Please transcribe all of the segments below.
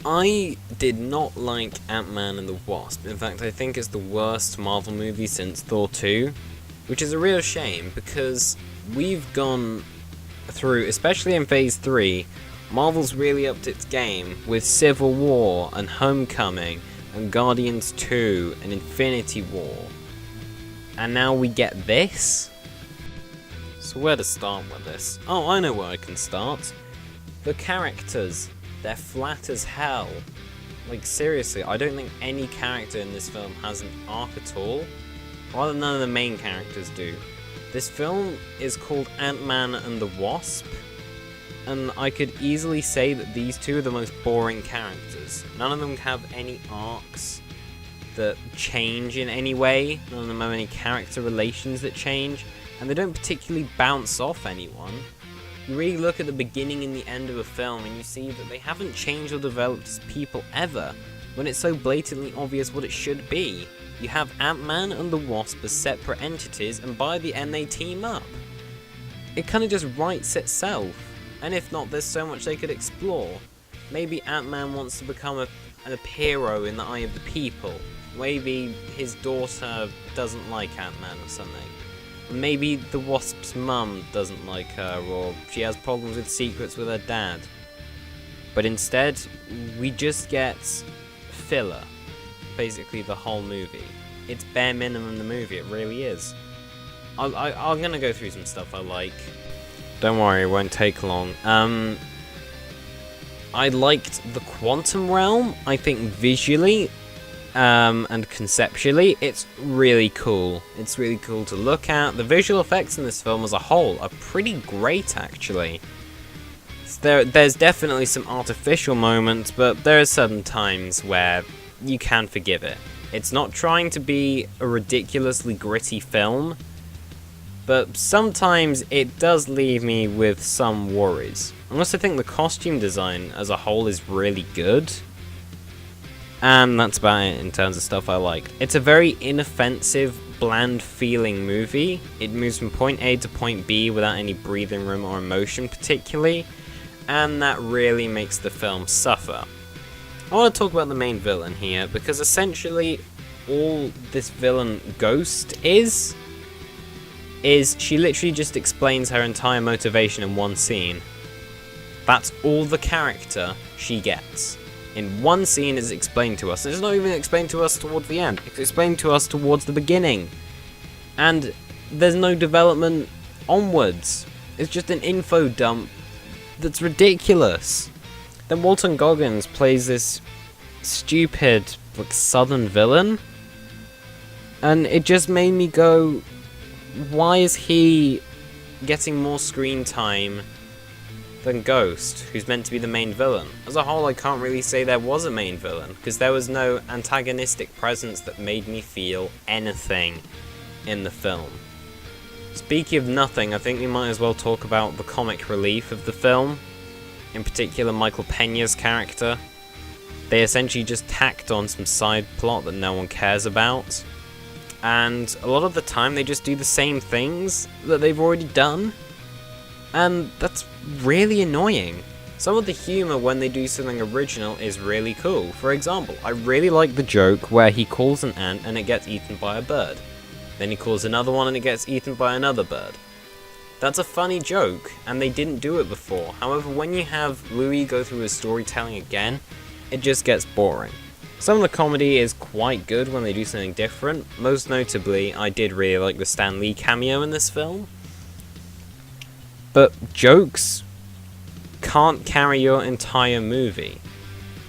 I did not like Ant-Man and the Wasp. In fact, I think it's the worst Marvel movie since Thor 2, which is a real shame because we've gone through, especially in Phase 3, Marvel's really upped its game with Civil War and Homecoming and Guardians 2 and Infinity War. And now we get this? So where to start with this? Oh, I know where I can start. The characters. They're flat as hell. Like, seriously, I don't think any character in this film has an arc at all. Rather, none of the main characters do. This film is called Ant-Man and the Wasp, and I could easily say that these two are the most boring characters. None of them have any arcs that change in any way, none of them have any character relations that change, and they don't particularly bounce off anyone. You really look at the beginning and the end of a film and you see that they haven't changed or developed as people ever, when it's so blatantly obvious what it should be. You have Ant-Man and the Wasp as separate entities, and by the end they team up. It kind of just writes itself, and if not, there's so much they could explore. Maybe Ant-Man wants to become a hero in the eye of the people. Maybe his daughter doesn't like Ant-Man or something. Maybe the Wasp's mum doesn't like her, or she has problems with secrets with her dad. But instead, we just get filler. Basically the whole movie. It's bare minimum the movie, it really is. I'm gonna go through some stuff I like. Don't worry, it won't take long. I liked the quantum realm. I think visually and conceptually, it's really cool. It's really cool to look at. The visual effects in this film as a whole are pretty great, actually. There's definitely some artificial moments, but there are certain times where you can forgive it. It's not trying to be a ridiculously gritty film, but sometimes it does leave me with some worries. I also think the costume design as a whole is really good. And that's about it in terms of stuff I liked. It's a very inoffensive, bland feeling movie. It moves from point A to point B without any breathing room or emotion particularly, and that really makes the film suffer. I want to talk about the main villain here, because essentially all this villain Ghost is she literally just explains her entire motivation in one scene. That's all the character she gets. In one scene is explained to us. It's not even explained to us towards the end. It's explained to us towards the beginning. And there's no development onwards. It's just an info dump that's ridiculous. Then Walton Goggins plays this stupid, like, southern villain. And it just made me go, why is he getting more screen time than Ghost, who's meant to be the main villain? As a whole, I can't really say there was a main villain, because there was no antagonistic presence that made me feel anything in the film. Speaking of nothing, I think we might as well talk about the comic relief of the film, in particular Michael Peña's character. They essentially just tacked on some side plot that no one cares about, and a lot of the time they just do the same things that they've already done. And that's really annoying. Some of the humour when they do something original is really cool. For example, I really like the joke where he calls an ant and it gets eaten by a bird. Then he calls another one and it gets eaten by another bird. That's a funny joke, and they didn't do it before. However, when you have Louis go through his storytelling again, it just gets boring. Some of the comedy is quite good when they do something different. Most notably, I did really like the Stan Lee cameo in this film. But jokes can't carry your entire movie,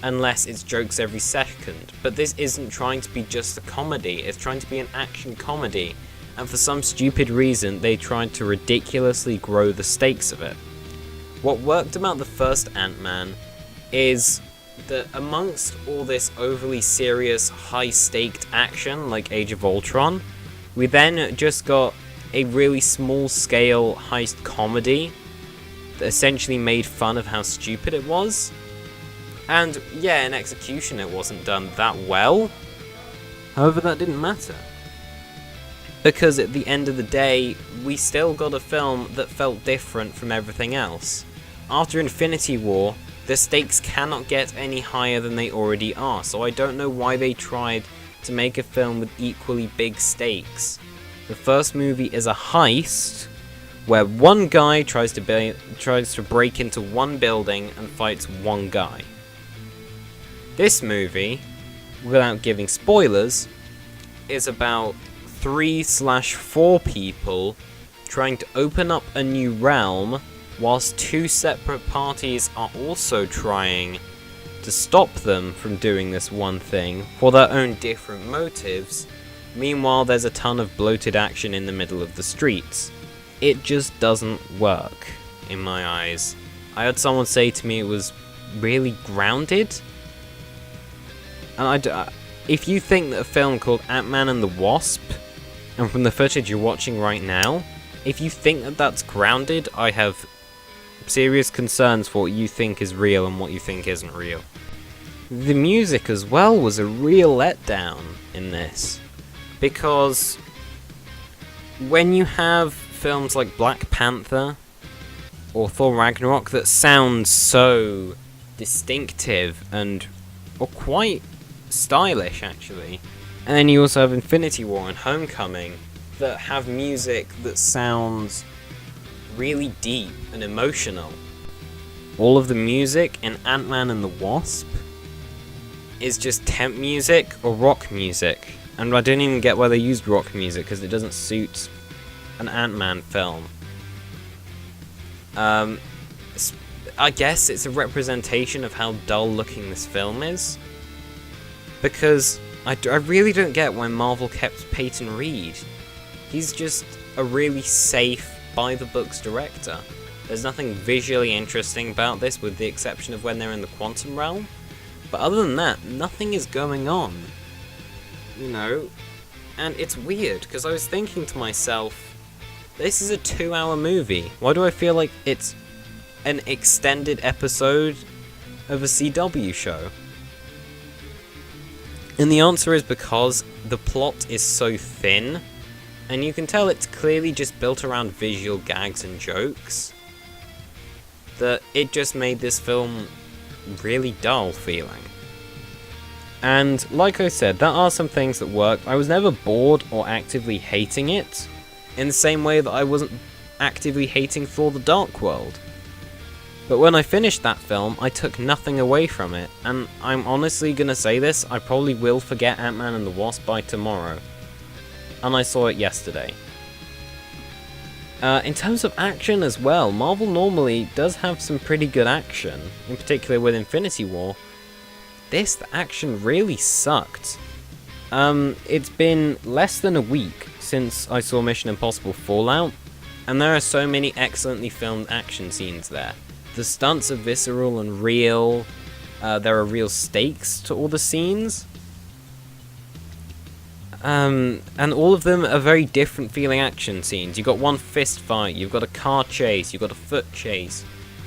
unless it's jokes every second. But this isn't trying to be just a comedy, it's trying to be an action comedy, and for some stupid reason they tried to ridiculously grow the stakes of it. What worked about the first Ant-Man is that amongst all this overly serious, high-staked action like Age of Ultron, we then just got a really small-scale heist comedy that essentially made fun of how stupid it was. And yeah, in execution it wasn't done that well. However, that didn't matter, because at the end of the day, we still got a film that felt different from everything else. After Infinity War, the stakes cannot get any higher than they already are, so I don't know why they tried to make a film with equally big stakes. The first movie is a heist, where one guy tries to break into one building and fights one guy. This movie, without giving spoilers, is about 3/4 people trying to open up a new realm, whilst two separate parties are also trying to stop them from doing this one thing for their own different motives. Meanwhile, there's a ton of bloated action in the middle of the streets. It just doesn't work, in my eyes. I heard someone say to me it was really grounded. And if you think that a film called Ant-Man and the Wasp, and from the footage you're watching right now, if you think that that's grounded, I have serious concerns for what you think is real and what you think isn't real. The music as well was a real letdown in this, because when you have films like Black Panther or Thor Ragnarok that sound so distinctive and quite stylish actually, and then you also have Infinity War and Homecoming that have music that sounds really deep and emotional. All of the music in Ant-Man and the Wasp is just temp music or rock music, and I don't even get why they used rock music because it doesn't suit an Ant-Man film. I guess it's a representation of how dull looking this film is, because I really don't get why Marvel kept Peyton Reed. He's just a really safe, by-the-books director. There's nothing visually interesting about this, with the exception of when they're in the quantum realm. But other than that, nothing is going on. You know? And it's weird, because I was thinking to myself, this is a 2-hour movie. Why do I feel like it's an extended episode of a CW show? And the answer is because the plot is so thin, and you can tell it's clearly just built around visual gags and jokes, that it just made this film really dull feeling. And like I said, there are some things that work. I was never bored or actively hating it, in the same way that I wasn't actively hating Thor: The Dark World. But when I finished that film, I took nothing away from it, and I'm honestly gonna say this, I probably will forget Ant-Man and the Wasp by tomorrow. And I saw it yesterday. In terms of action as well, Marvel normally does have some pretty good action, in particular with Infinity War. The action really sucked. It's been less than a week since I saw Mission Impossible Fallout, and there are so many excellently filmed action scenes there. The stunts are visceral and real, there are real stakes to all the scenes. And all of them are very different feeling action scenes. You've got one fist fight, you've got a car chase, you've got a foot chase,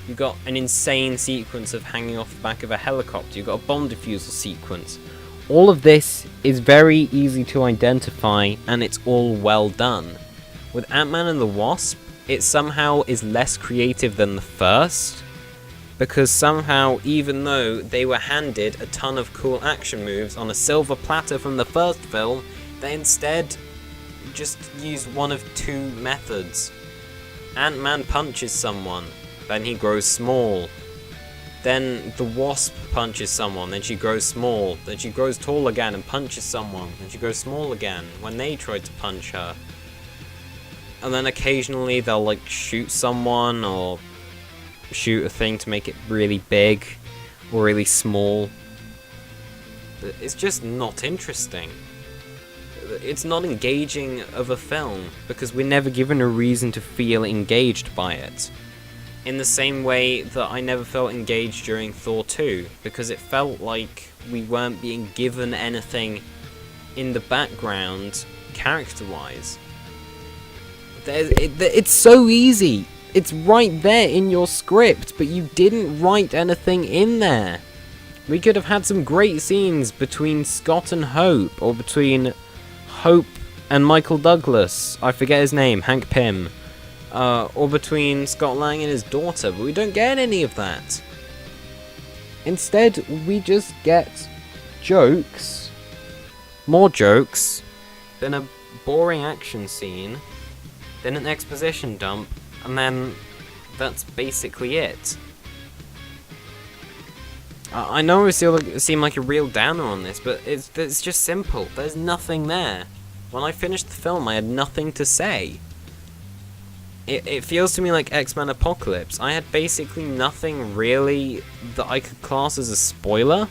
you've got an insane sequence of hanging off the back of a helicopter, you've got a bomb defusal sequence. All of this is very easy to identify, and it's all well done. With Ant-Man and the Wasp, it somehow is less creative than the first, because somehow, even though they were handed a ton of cool action moves on a silver platter from the first film, they instead just used one of two methods. Ant-Man punches someone, then he grows small. Then the Wasp punches someone, then she grows small. Then she grows tall again and punches someone, then she grows small again when they try to punch her. And then occasionally they'll like shoot someone or shoot a thing to make it really big or really small. But it's just not interesting. It's not engaging of a film because we're never given a reason to feel engaged by it. In the same way that I never felt engaged during Thor 2, because it felt like we weren't being given anything in the background character-wise. It's so easy. It's right there in your script, but you didn't write anything in there. We could have had some great scenes between Scott and Hope, or between Hope and Michael Douglas, I forget his name, Hank Pym, or between Scott Lang and his daughter, but we don't get any of that. Instead, we just get jokes, more jokes, then a boring action scene, then an exposition dump, and then that's basically it. I know I seem like a real downer on this, but it's just simple. There's nothing there. When I finished the film, I had nothing to say. It feels to me like X-Men Apocalypse. I had basically nothing really that I could class as a spoiler.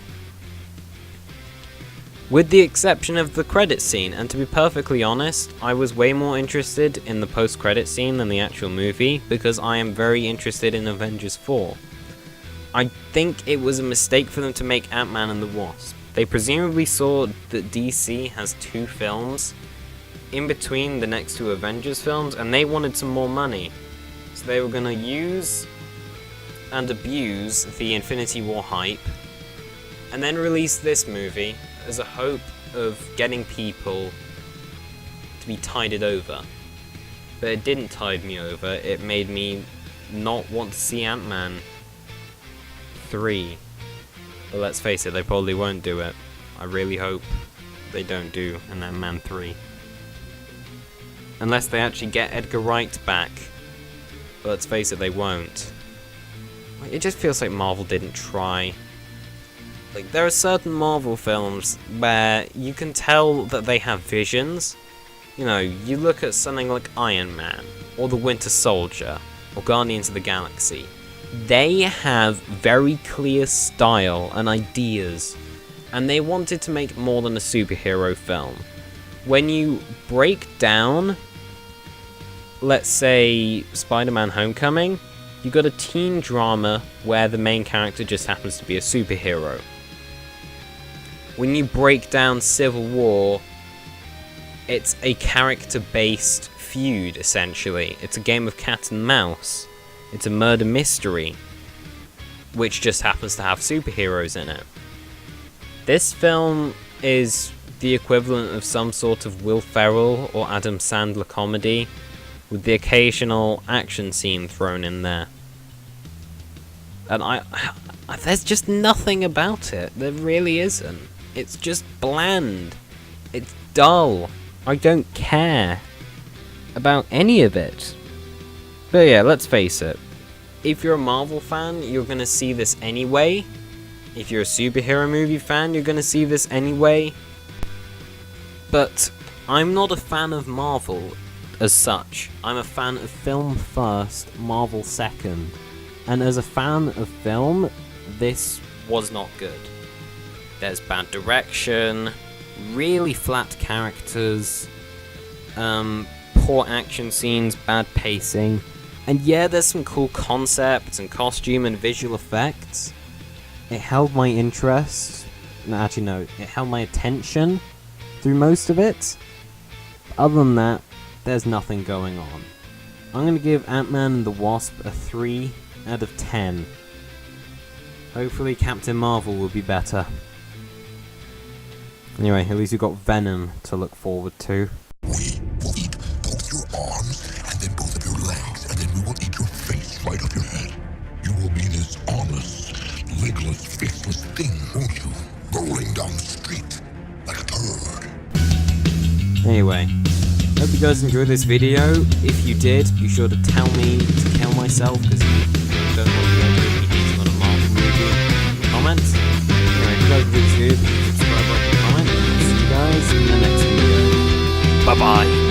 With the exception of the credit scene, and to be perfectly honest, I was way more interested in the post-credit scene than the actual movie, because I am very interested in Avengers 4. I think it was a mistake for them to make Ant-Man and the Wasp. They presumably saw that DC has 2 films in between the next 2 Avengers films, and they wanted some more money. So they were going to use and abuse the Infinity War hype, and then release this movie as a hope of getting people to be tided over. But it didn't tide me over, it made me not want to see Ant-Man 3. But let's face it, they probably won't do it. I really hope they don't do an Ant-Man 3. Unless they actually get Edgar Wright back. But let's face it, they won't. It just feels like Marvel didn't try. Like, there are certain Marvel films where you can tell that they have visions. You know, you look at something like Iron Man, or The Winter Soldier, or Guardians of the Galaxy. They have very clear style and ideas, and they wanted to make more than a superhero film. When you break down, let's say, Spider-Man Homecoming, you got a teen drama where the main character just happens to be a superhero. When you break down Civil War, it's a character-based feud, essentially. It's a game of cat and mouse. It's a murder mystery, which just happens to have superheroes in it. This film is the equivalent of some sort of Will Ferrell or Adam Sandler comedy, with the occasional action scene thrown in there. And there's just nothing about it. There really isn't. It's just bland. It's dull. I don't care about any of it. But yeah, let's face it. If you're a Marvel fan, you're gonna see this anyway. If you're a superhero movie fan, you're gonna see this anyway. But I'm not a fan of Marvel as such. I'm a fan of film first, Marvel second. And as a fan of film, this was not good. There's bad direction, really flat characters, poor action scenes, bad pacing. And yeah, there's some cool concepts and costume and visual effects. It held my interest. No, actually no, it held my attention through most of it. Other than that, there's nothing going on. I'm going to give Ant-Man and the Wasp a 3 out of 10. Hopefully Captain Marvel will be better. Anyway, at least you've got Venom to look forward to. We will eat both your arms and then both of your legs, and then we will eat your face right off your head. You will be this armless, legless, faceless thing, won't you? Rolling down the street like a turd. Anyway, hope you guys enjoyed this video. If you did, be sure to tell me to kill myself, because you don't want to be hating on a Marvel movie in the comments. Anyway, if you guys enjoyed this video, subscribe, like, and comment. See you guys in the next video. Bye bye.